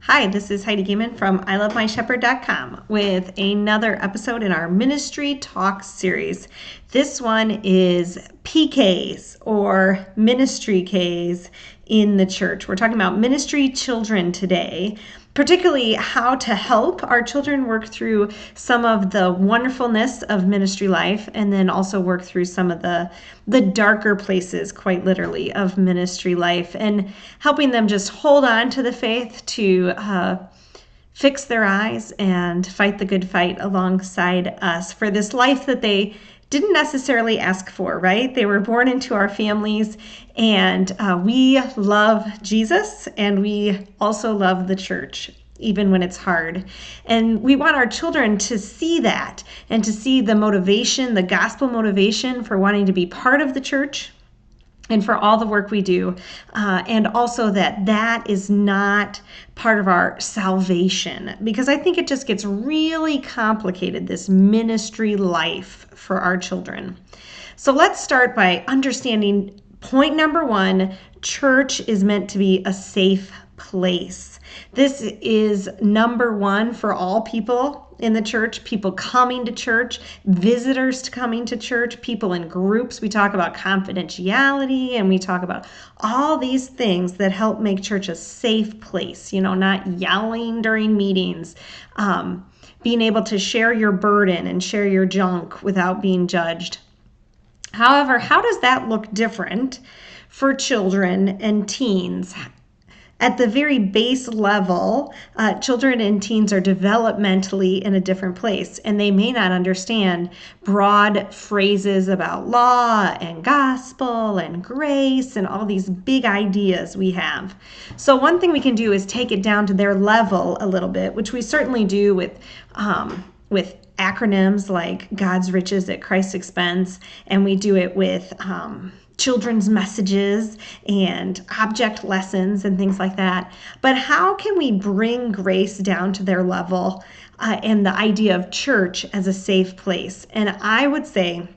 Hi, this is Heidi Gaiman from ilovemyshepherd.com with another episode in our Ministry Talk series. This one is PKs or Ministry Ks in the church. We're talking about ministry children today, particularly how to help our children work through some of the wonderfulness of ministry life, and then also work through some of the darker places, quite literally, of ministry life, and helping them just hold on to the faith to fix their eyes and fight the good fight alongside us for this life that they didn't necessarily ask for, right? They were born into our families, and we love Jesus, and we also love the church, even when it's hard. And we want our children to see that and to see the motivation, the gospel motivation for wanting to be part of the church and for all the work we do, and also that is not part of our salvation, because I think it just gets really complicated, this ministry life for our children. So let's start by understanding point number one: church is meant to be a safe place. This is number one for all people in the church, people coming to church, visitors coming to church, people in groups. We talk about confidentiality, and we talk about all these things that help make church a safe place, not yelling during meetings, being able to share your burden and share your junk without being judged. However, how does that look different for children and teens? At the very base level, children and teens are developmentally in a different place, and they may not understand broad phrases about law and gospel and grace and all these big ideas we have. So one thing we can do is take it down to their level a little bit, which we certainly do with acronyms like God's riches at Christ's expense, and we do it with children's messages and object lessons and things like that. But how can we bring grace down to their level and the idea of church as a safe place? And I would say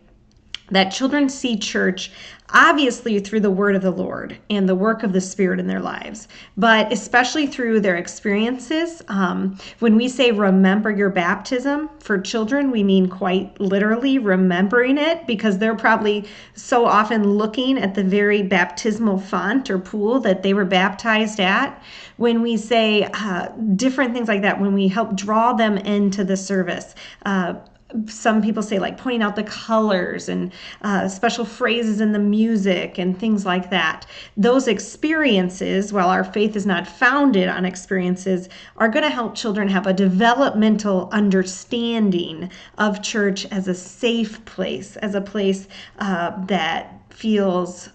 that children see church obviously through the word of the Lord and the work of the Spirit in their lives, but especially through their experiences. When we say remember your baptism for children, we mean quite literally remembering it, because they're probably so often looking at the very baptismal font or pool that they were baptized at. When we say different things like that, when we help draw them into the service, some people say like pointing out the colors and special phrases in the music and things like that. Those experiences, while our faith is not founded on experiences, are going to help children have a developmental understanding of church as a safe place, as a place that feels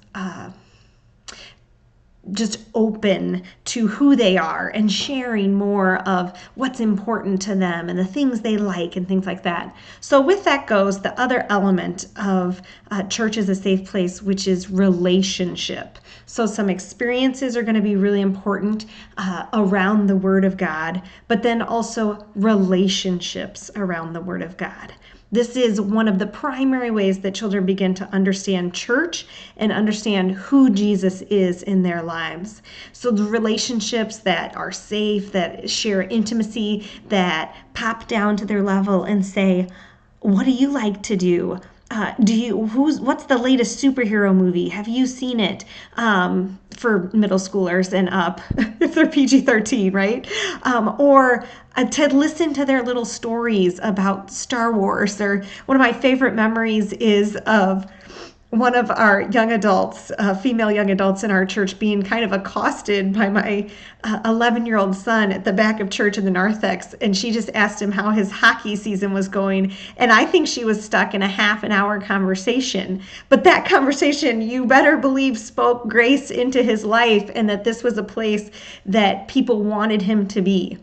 just open to who they are and sharing more of what's important to them and the things they like and things like that. So with that goes the other element of church as a safe place, which is relationship. So some experiences are going to be really important around the Word of God, but then also relationships around the Word of God. This is one of the primary ways that children begin to understand church and understand who Jesus is in their lives. So the relationships that are safe, that share intimacy, that pop down to their level and say, what do you like to do? What's the latest superhero movie? Have you seen it? For middle schoolers and up, if they're PG-13, right? Or to listen to their little stories about Star Wars. Or one of my favorite memories is of one of our young adults, female young adults in our church, being kind of accosted by my 11-year-old son at the back of church in the narthex. And she just asked him how his hockey season was going. And I think she was stuck in a half an hour conversation. But that conversation, you better believe, spoke grace into his life, and that this was a place that people wanted him to be,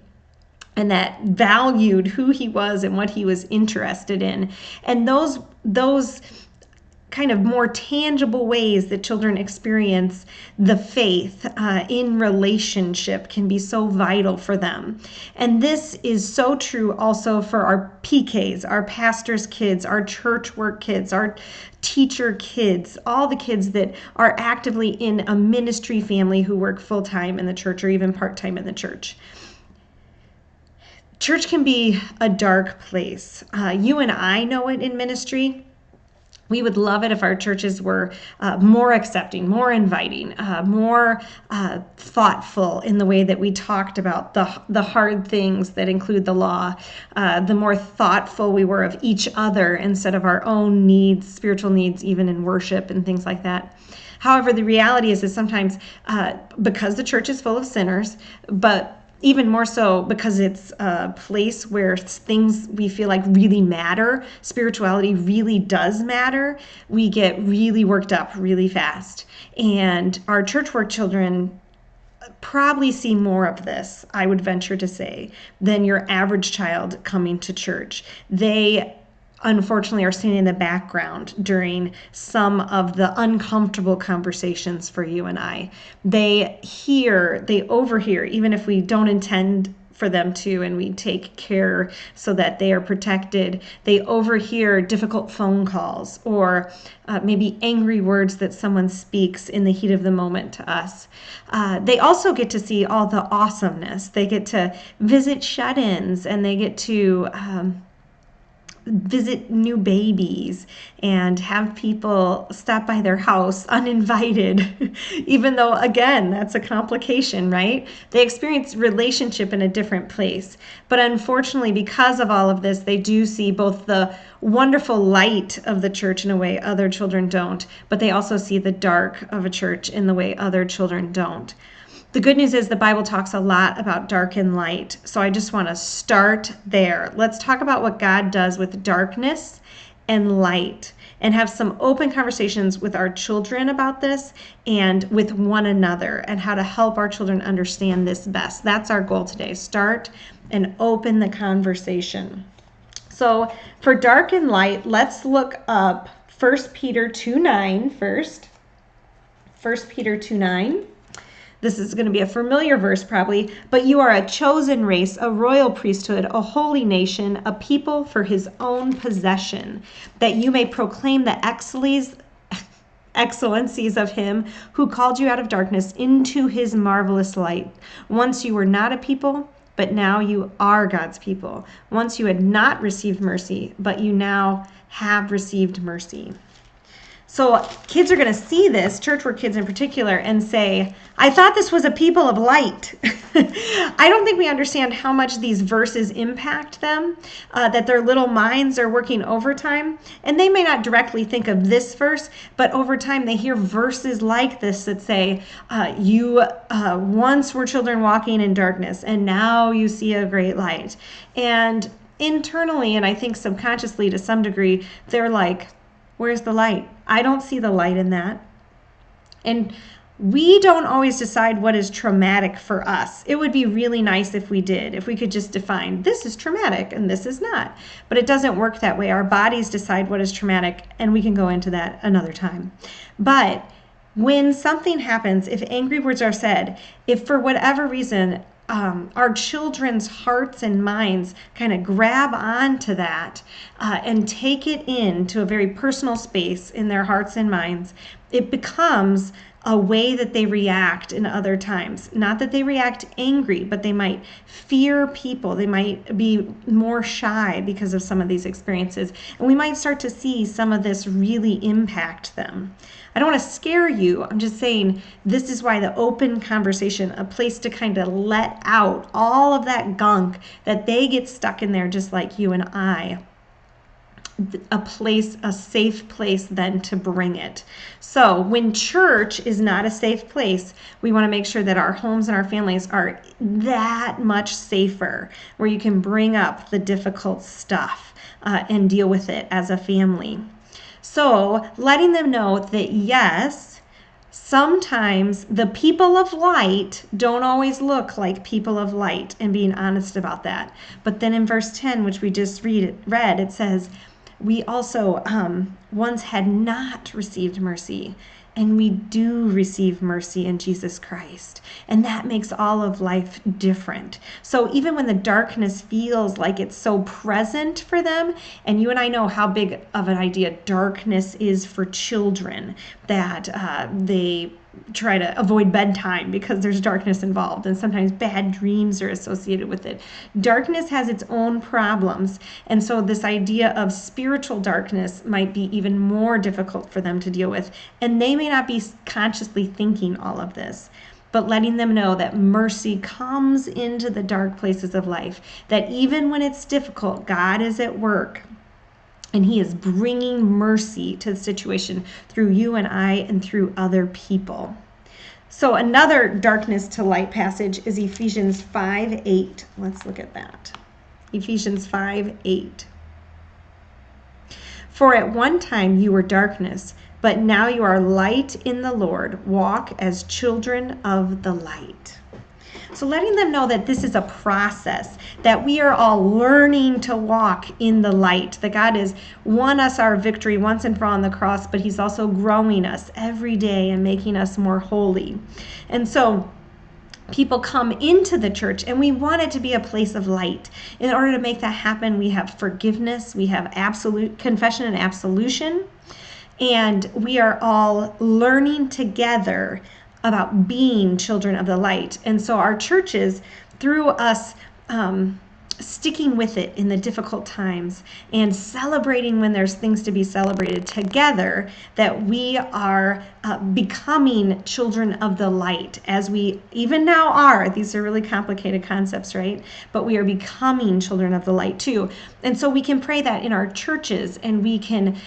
and that valued who he was and what he was interested in. And those kind of more tangible ways that children experience the faith in relationship can be so vital for them. And this is so true also for our PKs, our pastors' kids, our church work kids, our teacher kids, all the kids that are actively in a ministry family who work full-time in the church or even part-time in the church. Church can be a dark place. You and I know it in ministry. We would love it if our churches were more accepting, more inviting, more thoughtful in the way that we talked about the hard things that include the law, the more thoughtful we were of each other instead of our own needs, spiritual needs, even in worship and things like that. However, the reality is sometimes because the church is full of sinners, but even more so because it's a place where things we feel like really matter, spirituality really does matter, we get really worked up really fast. And our church work children probably see more of this, I would venture to say, than your average child coming to church. They unfortunately are sitting in the background during some of the uncomfortable conversations for you and I. They overhear, even if we don't intend for them to, and we take care so that they are protected. They overhear difficult phone calls or maybe angry words that someone speaks in the heat of the moment to us. They also get to see all the awesomeness. They get to visit shut-ins, and they get to visit new babies and have people stop by their house uninvited, even though, again, that's a complication, right? They experience relationship in a different place. But unfortunately, because of all of this, they do see both the wonderful light of the church in a way other children don't, but they also see the dark of a church in the way other children don't. The good news is the Bible talks a lot about dark and light, so I just want to start there. Let's talk about what God does with darkness and light and have some open conversations with our children about this and with one another and how to help our children understand this best. That's our goal today. Start and open the conversation. So for dark and light, let's look up 1 Peter 2:9 first. 1 Peter 2:9. This is going to be a familiar verse probably, but you are a chosen race, a royal priesthood, a holy nation, a people for his own possession, that you may proclaim the excellencies of him who called you out of darkness into his marvelous light. Once you were not a people, but now you are God's people. Once you had not received mercy, but you now have received mercy. So kids are going to see this, church work kids in particular, and say, I thought this was a people of light. I don't think we understand how much these verses impact them, that their little minds are working overtime. And they may not directly think of this verse, but over time they hear verses like this that say, you once were children walking in darkness, and now you see a great light. And internally, and I think subconsciously to some degree, they're like, where's the light? I don't see the light in that. And we don't always decide what is traumatic for us. It would be really nice if we did, if we could just define this is traumatic and this is not. But it doesn't work that way. Our bodies decide what is traumatic, and we can go into that another time. But when something happens, if angry words are said, if for whatever reason our children's hearts and minds kind of grab onto that and take it into a very personal space in their hearts and minds, it becomes a way that they react in other times. Not that they react angry, but they might fear people. They might be more shy because of some of these experiences. And we might start to see some of this really impact them. I don't want to scare you. I'm just saying this is why the open conversation, a place to kind of let out all of that gunk that they get stuck in there just like you and I. A safe place then to bring it. So when church is not a safe place, we want to make sure that our homes and our families are that much safer, where you can bring up the difficult stuff and deal with it as a family. So letting them know that yes, sometimes the people of light don't always look like people of light, and being honest about that. But then in verse 10, which we just read, it says, we also once had not received mercy, and we do receive mercy in Jesus Christ. And that makes all of life different. So even when the darkness feels like it's so present for them, and you and I know how big of an idea darkness is for children, that they try to avoid bedtime because there's darkness involved, and sometimes bad dreams are associated with it. Darkness has its own problems, and so this idea of spiritual darkness might be even more difficult for them to deal with, and they may not be consciously thinking all of this, but letting them know that mercy comes into the dark places of life, that even when it's difficult, God is at work. And he is bringing mercy to the situation through you and I and through other people. So another darkness to light passage is Ephesians 5:8. Let's look at that. Ephesians 5:8. For at one time you were darkness, but now you are light in the Lord. Walk as children of the light. So letting them know that this is a process, that we are all learning to walk in the light, that God has won us our victory once and for all on the cross, but he's also growing us every day and making us more holy. And so people come into the church, and we want it to be a place of light. In order to make that happen, we have forgiveness, we have absolute confession and absolution, and we are all learning together about being children of the light. And so our churches, through us sticking with it in the difficult times and celebrating when there's things to be celebrated together, that we are becoming children of the light, as we even now are. These are really complicated concepts, right? But we are becoming children of the light too. And so we can pray that in our churches, and we can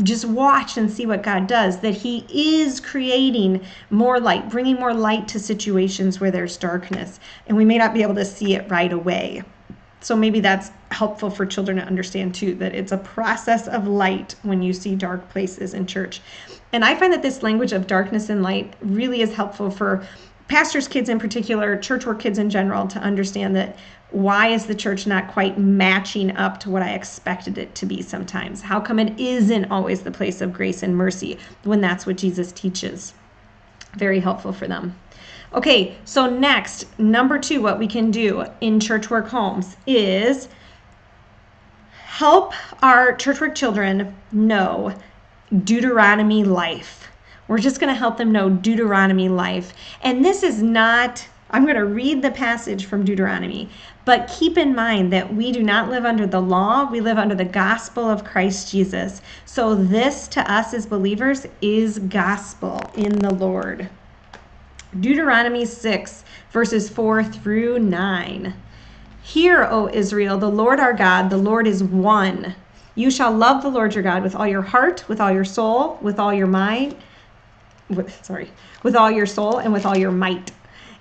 just watch and see what God does, that he is creating more light, bringing more light to situations where there's darkness. And we may not be able to see it right away. So maybe that's helpful for children to understand too, that it's a process of light when you see dark places in church. And I find that this language of darkness and light really is helpful for pastors' kids in particular, church work kids in general, to understand that why is the church not quite matching up to what I expected it to be sometimes? How come it isn't always the place of grace and mercy when that's what Jesus teaches? Very helpful for them. Okay, so next, number 2, what we can do in church work homes is help our church work children know Deuteronomy Life. We're just going to help them know Deuteronomy Life. And this is not, I'm going to read the passage from Deuteronomy, but keep in mind that we do not live under the law, we live under the gospel of Christ Jesus. So this to us as believers is gospel in the Lord. Deuteronomy 6, verses 4 through 9. Hear, O Israel, the Lord our God, the Lord is one. You shall love the Lord your God with all your heart, with all your soul, with all your mind, with all your soul, and with all your might.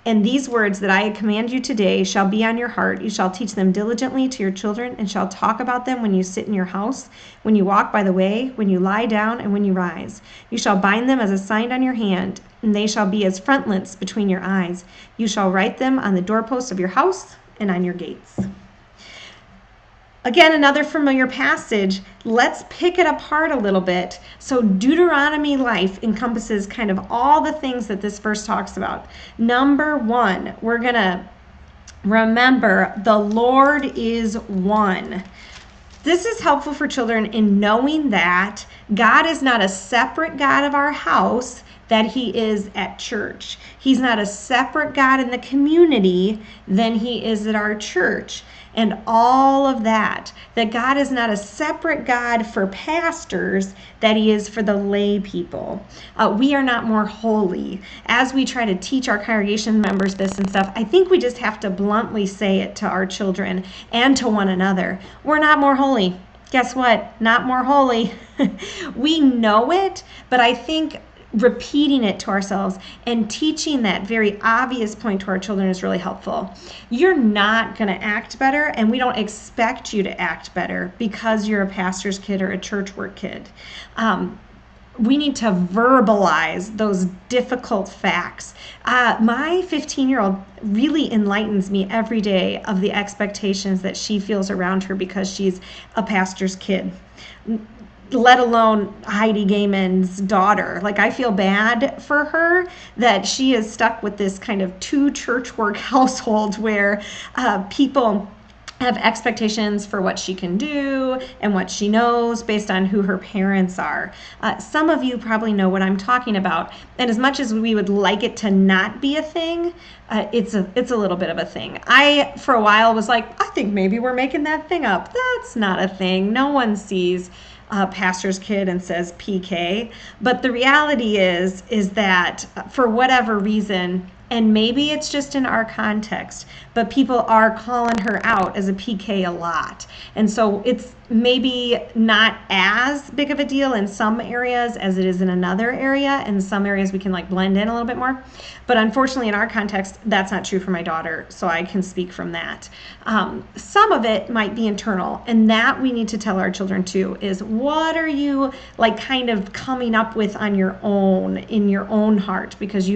And these words that I command you today shall be on your heart. You shall teach them diligently to your children, and shall talk about them when you sit in your house, when you walk by the way, when you lie down, and when you rise. You shall bind them as a sign on your hand, and they shall be as frontlets between your eyes. You shall write them on the doorposts of your house and on your gates. Again, another familiar passage. Let's pick it apart a little bit. So Deuteronomy Life encompasses kind of all the things that this verse talks about. Number 1, we're going to remember the Lord is one. This is helpful for children in knowing that God is not a separate God of our house that he is at church. He's not a separate God in the community than he is at our church. And all of that God is not a separate God for pastors that he is for the lay people. We are not more holy. As we try to teach our congregation members this and stuff, I think we just have to bluntly say it to our children and to one another. We're not more holy. Guess what? Not more holy. We know it, but I think repeating it to ourselves and teaching that very obvious point to our children is really helpful. You're not going to act better, and we don't expect you to act better because you're a pastor's kid or a church work kid. We need to verbalize those difficult facts. My 15-year-old really enlightens me every day of the expectations that she feels around her because she's a pastor's kid, let alone Heidi Gaiman's daughter. Like, I feel bad for her that she is stuck with this kind of 2 church work household where people have expectations for what she can do and what she knows based on who her parents are. Some of you probably know what I'm talking about. And as much as we would like it to not be a thing, it's a little bit of a thing. I, for a while, was like, I think maybe we're making that thing up. That's not a thing. No one sees a pastor's kid and says PK. But the reality is that for whatever reason, and maybe it's just in our context, but people are calling her out as a PK a lot. And so it's maybe not as big of a deal in some areas as it is in another area. In some areas we can like blend in a little bit more. But unfortunately in our context, that's not true for my daughter. So I can speak from that. Some of it might be internal, and that we need to tell our children too, is what are you like kind of coming up with on your own, in your own heart, because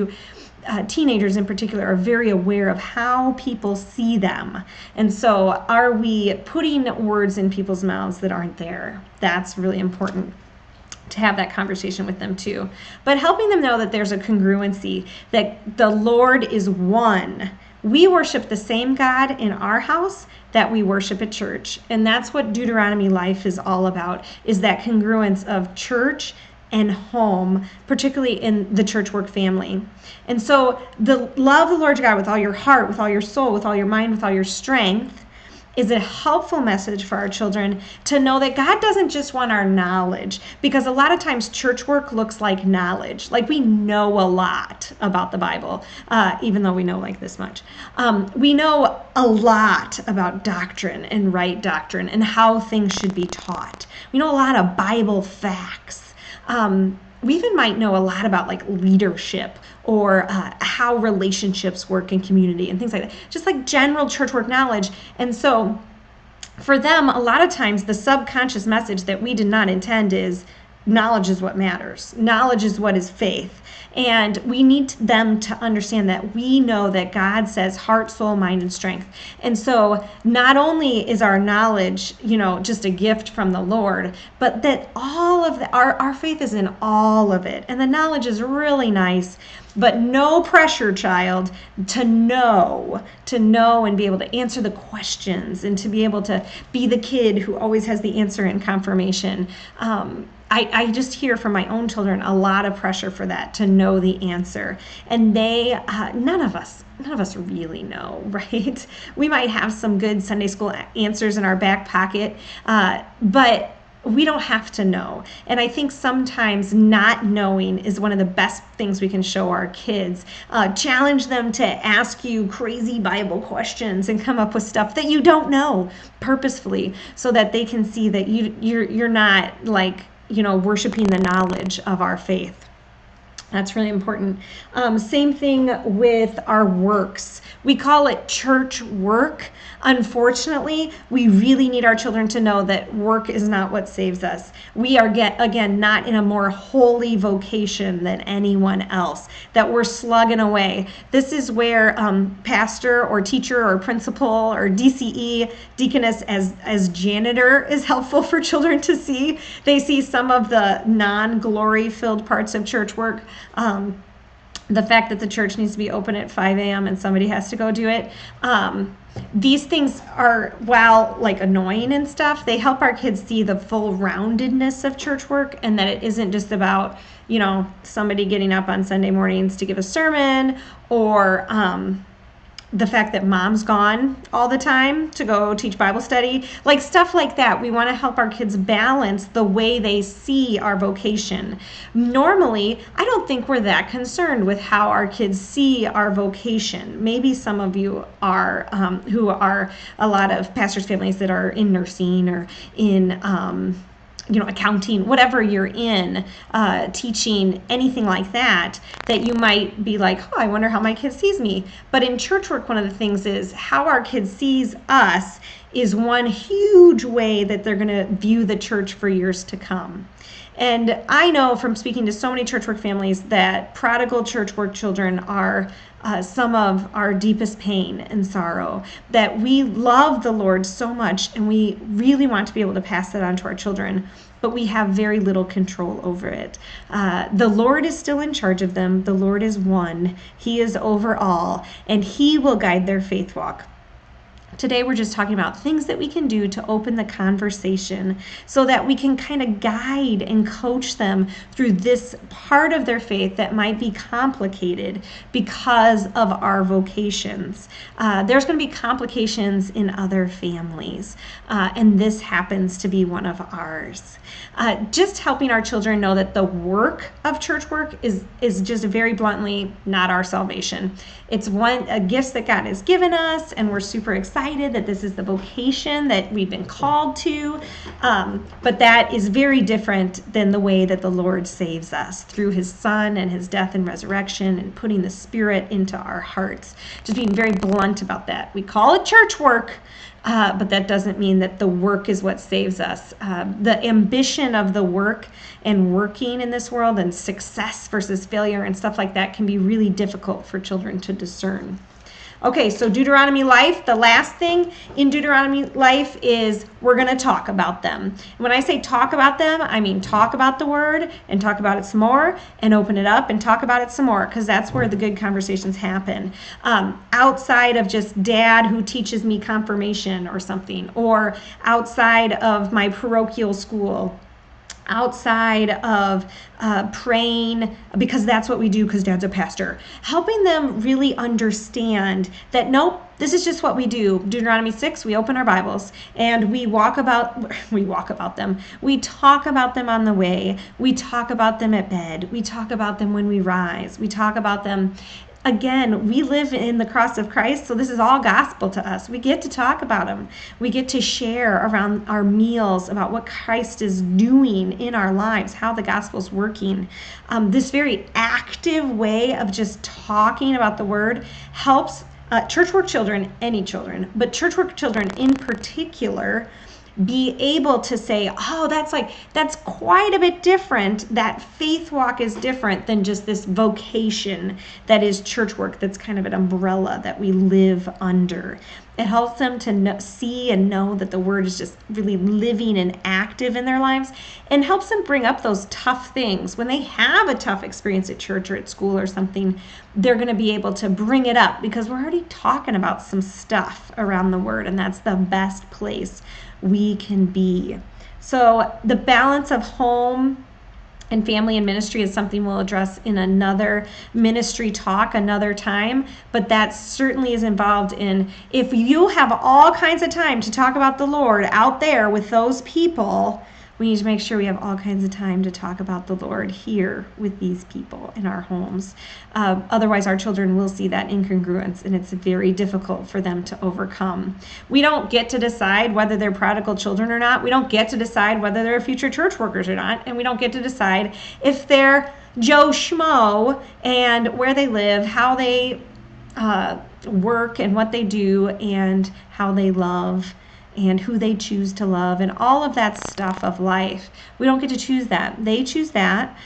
teenagers in particular are very aware of how people see them. And so are we putting words in people's mouths that aren't there? That's really important to have that conversation with them too. But helping them know that there's a congruency, that the Lord is one. We worship the same God in our house that we worship at church. And that's what Deuteronomy Life is all about, is that congruence of church and home, particularly in the church work family. And so love the Lord your God with all your heart, with all your soul, with all your mind, with all your strength is a helpful message for our children to know that God doesn't just want our knowledge, because a lot of times church work looks like knowledge. Like we know a lot about the Bible, even though we know like this much. We know a lot about doctrine and right doctrine and how things should be taught. We know a lot of Bible facts. We even might know a lot about like leadership or how relationships work in community and things like that, just like general church work knowledge. And so for them, a lot of times the subconscious message that we did not intend is knowledge is what matters. Knowledge is what is faith. And we need them to understand that we know that God says heart, soul, mind, and strength. And so not only is our knowledge, just a gift from the Lord, but that all of our faith is in all of it. And the knowledge is really nice, but no pressure, child, to know and be able to answer the questions and to be able to be the kid who always has the answer in confirmation. I just hear from my own children a lot of pressure for that, to know the answer. And none of us really know, right? We might have some good Sunday school answers in our back pocket, but we don't have to know. And I think sometimes not knowing is one of the best things we can show our kids. Challenge them to ask you crazy Bible questions and come up with stuff that you don't know purposefully, so that they can see that you're not like, worshiping the knowledge of our faith. That's really important. Same thing with our works. We call it church work. Unfortunately, we really need our children to know that work is not what saves us. We are, again, not in a more holy vocation than anyone else, that we're slugging away. This is where pastor or teacher or principal or DCE, deaconess as janitor is helpful for children to see. They see some of the non-glory filled parts of church work. The fact that the church needs to be open at 5 a.m. and somebody has to go do it. These things are, while like annoying and stuff, they help our kids see the full roundedness of church work, and that it isn't just about, somebody getting up on Sunday mornings to give a sermon, or the fact that mom's gone all the time to go teach Bible study, like stuff like that. We want to help our kids balance the way they see our vocation. Normally, I don't think we're that concerned with how our kids see our vocation. Maybe some of you are, who are a lot of pastors' families that are in nursing or in accounting, whatever you're in, teaching, anything like that you might be like, oh, I wonder how my kid sees me. But in church work, one of the things is how our kid sees us is one huge way that they're going to view the church for years to come. And I know from speaking to so many church work families that prodigal church work children are some of our deepest pain and sorrow, that we love the Lord so much and we really want to be able to pass that on to our children, but we have very little control over it. The Lord is still in charge of them. The Lord is one. He is over all, and He will guide their faith walk. Today, we're just talking about things that we can do to open the conversation so that we can kind of guide and coach them through this part of their faith that might be complicated because of our vocations. There's going to be complications in other families, and this happens to be one of ours. Just helping our children know that the work of church work is just very bluntly not our salvation. It's a gift that God has given us, and we're super excited that this is the vocation that we've been called to. But that is very different than the way that the Lord saves us through his Son and his death and resurrection and putting the Spirit into our hearts. Just being very blunt about that. We call it church work, but that doesn't mean that the work is what saves us. The ambition of the work and working in this world and success versus failure and stuff like that can be really difficult for children to discern. Okay, so Deuteronomy Life, the last thing in Deuteronomy Life is we're going to talk about them. And when I say talk about them, I mean talk about the word and talk about it some more and open it up and talk about it some more, because that's where the good conversations happen. Outside of just dad who teaches me confirmation or something, or outside of my parochial school, outside of praying, because that's what we do because dad's a pastor, helping them really understand that nope, this is just what we do. Deuteronomy 6, we open our Bibles and we talk about them. We talk about them on the way. We talk about them at bed. We talk about them when we rise. We talk about them. Again, we live in the cross of Christ, so this is all gospel to us. We get to talk about him. We get to share around our meals about what Christ is doing in our lives, how the gospel's working. This very active way of just talking about the word helps church work children, any children, but church work children in particular, be able to say, oh, that's quite a bit different. That faith walk is different than just this vocation that is church work. That's kind of an umbrella that we live under. It helps them to see and know that the word is just really living and active in their lives, and helps them bring up those tough things. When they have a tough experience at church or at school or something, they're going to be able to bring it up because we're already talking about some stuff around the word, and that's the best place we can be. So the balance of home and family and ministry is something we'll address in another ministry talk another time, but that certainly is involved in, if you have all kinds of time to talk about the Lord out there with those people, we need to make sure we have all kinds of time to talk about the Lord here with these people in our homes. Otherwise, our children will see that incongruence, and it's very difficult for them to overcome. We don't get to decide whether they're prodigal children or not. We don't get to decide whether they're future church workers or not. And we don't get to decide if they're Joe Schmo and where they live, how they work and what they do, and how they love and who they choose to love, and all of that stuff of life. We don't get to choose that. They choose that.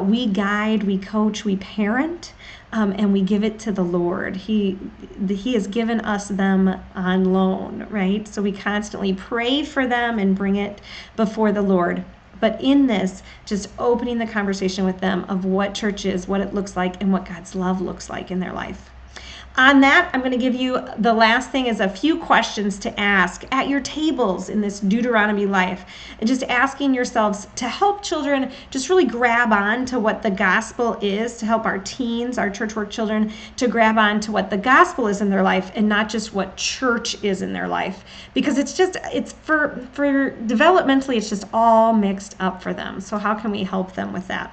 We guide, we coach, we parent, and we give it to the Lord. He has given us them on loan, right? So we constantly pray for them and bring it before the Lord. But in this, just opening the conversation with them of what church is, what it looks like, and what God's love looks like in their life. On that, I'm going to give you the last thing is a few questions to ask at your tables in this Deuteronomy Life, and just asking yourselves to help children just really grab on to what the gospel is, to help our teens, our church work children, to grab on to what the gospel is in their life and not just what church is in their life. Because it's for developmentally, it's just all mixed up for them. So how can we help them with that?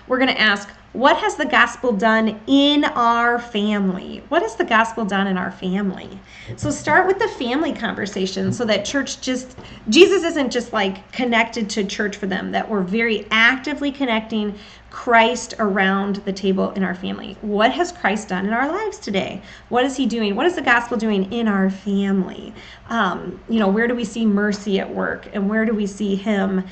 We're going to ask, what has the gospel done in our family? What has the gospel done in our family? So start with the family conversation so that Jesus isn't just like connected to church for them, that we're very actively connecting Christ around the table in our family. What has Christ done in our lives today? What is he doing? What is the gospel doing in our family? Where do we see mercy at work? And where do we see him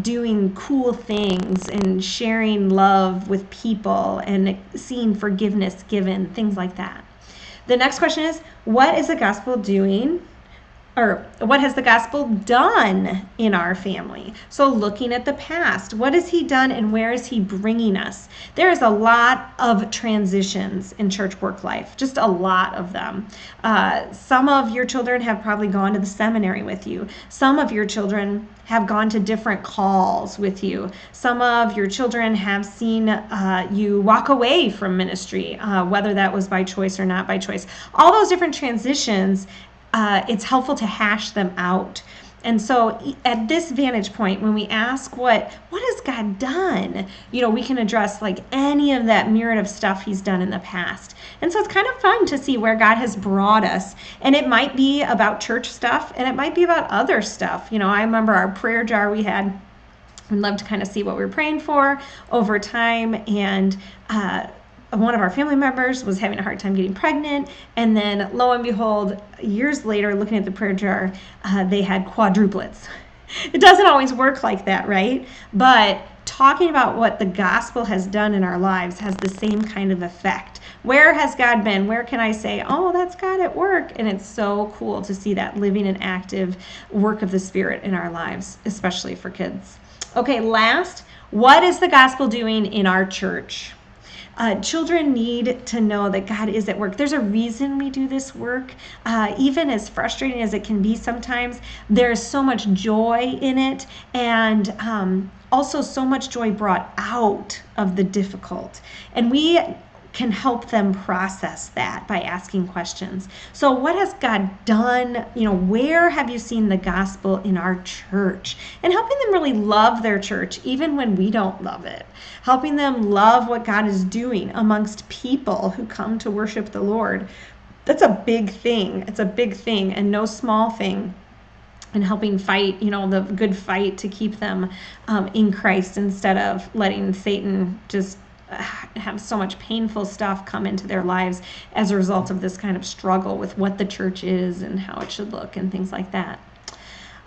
doing cool things and sharing love with people and seeing forgiveness given, things like that? The next question is, what is the gospel doing? or what has the gospel done in our family? So looking at the past, what has he done and where is he bringing us? There is a lot of transitions in church work life, just a lot of them. Some of your children have probably gone to the seminary with you. Some of your children have gone to different calls with you. Some of your children have seen you walk away from ministry, whether that was by choice or not by choice. All those different transitions, it's helpful to hash them out. And so at this vantage point, when we ask what has God done, we can address like any of that myriad of stuff he's done in the past. And so it's kind of fun to see where God has brought us. And it might be about church stuff, and it might be about other stuff. I remember our prayer jar we had. We'd love to kind of see what we were praying for over time. And one of our family members was having a hard time getting pregnant, and then lo and behold, years later, looking at the prayer jar, they had quadruplets. It doesn't always work like that, right? But talking about what the gospel has done in our lives has the same kind of effect. Where has God been? Where can I say, oh, that's God at work? And it's so cool to see that living and active work of the Spirit in our lives, especially for kids. Okay, last, what is the gospel doing in our church? Children need to know that God is at work. There's a reason we do this work. Even as frustrating as it can be sometimes, there's so much joy in it, and also so much joy brought out of the difficult. And we can help them process that by asking questions. So what has God done? Where have you seen the gospel in our church? And helping them really love their church, even when we don't love it. Helping them love what God is doing amongst people who come to worship the Lord. That's a big thing. It's a big thing and no small thing. And helping fight, the good fight to keep them in Christ instead of letting Satan just have so much painful stuff come into their lives as a result of this kind of struggle with what the church is and how it should look and things like that.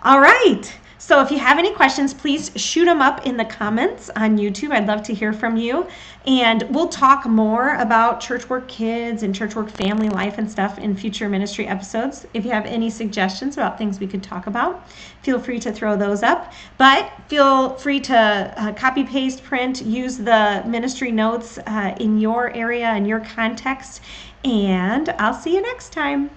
All right. So if you have any questions, please shoot them up in the comments on YouTube. I'd love to hear from you. And we'll talk more about church work kids and church work family life and stuff in future ministry episodes. If you have any suggestions about things we could talk about, feel free to throw those up. But feel free to copy, paste, print, use the ministry notes in your area and your context. And I'll see you next time.